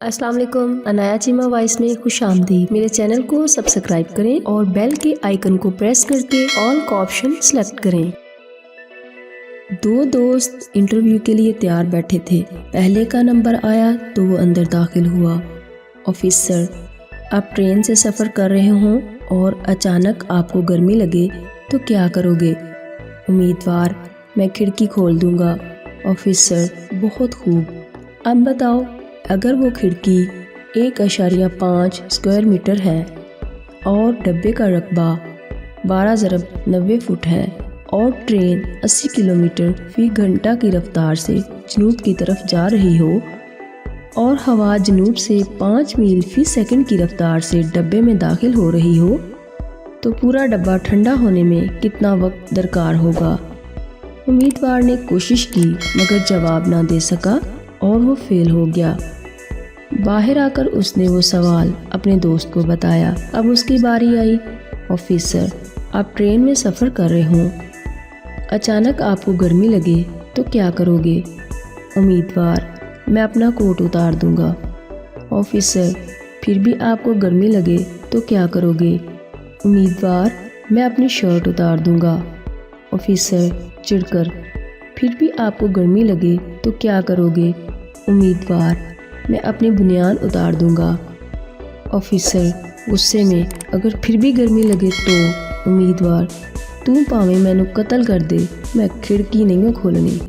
السلام علیکم، عنایا چیمہ وائس میں خوش آمدید۔ میرے چینل کو سبسکرائب کریں اور بیل کے آئیکن کو پریس کر کے آل کا آپشن سلیکٹ کریں۔ دو دوست انٹرویو کے لیے تیار بیٹھے تھے۔ پہلے کا نمبر آیا تو وہ اندر داخل ہوا۔ آفیسر، آپ ٹرین سے سفر کر رہے ہوں اور اچانک آپ کو گرمی لگے تو کیا کرو گے؟ امیدوار، میں کھڑکی کھول دوں گا۔ آفیسر، بہت خوب، اب بتاؤ، اگر وہ کھڑکی 1.5 اسکوائر میٹر ہے اور ڈبے کا رقبہ 12 × 90 فٹ ہے اور ٹرین 80 کلومیٹر فی گھنٹہ کی رفتار سے جنوب کی طرف جا رہی ہو اور ہوا جنوب سے 5 میل فی سیکنڈ کی رفتار سے ڈبے میں داخل ہو رہی ہو تو پورا ڈبہ ٹھنڈا ہونے میں کتنا وقت درکار ہوگا؟ امیدوار نے کوشش کی مگر جواب نہ دے سکا اور وہ فیل ہو گیا۔ باہر آ کر اس نے وہ سوال اپنے دوست کو بتایا۔ اب اس کی باری آئی۔ آفیسر، آپ ٹرین میں سفر کر رہے ہوں، اچانک آپ کو گرمی لگے تو کیا کرو گے؟ امیدوار، میں اپنا کوٹ اتار دوں گا۔ آفیسر، پھر بھی آپ کو گرمی لگے تو کیا کرو گے؟ امیدوار، میں اپنی شرٹ اتار دوں گا۔ آفیسر چڑھ کر، پھر بھی آپ کو گرمی لگے تو کیا کرو گے؟ امیدوار، میں اپنی بنیان اتار دوں گا۔ آفیسر غصے میں، اگر پھر بھی گرمی لگے تو؟ امیدوار، تو پاویں مینوں قتل کر دے، میں کھڑکی نہیں کھولنی۔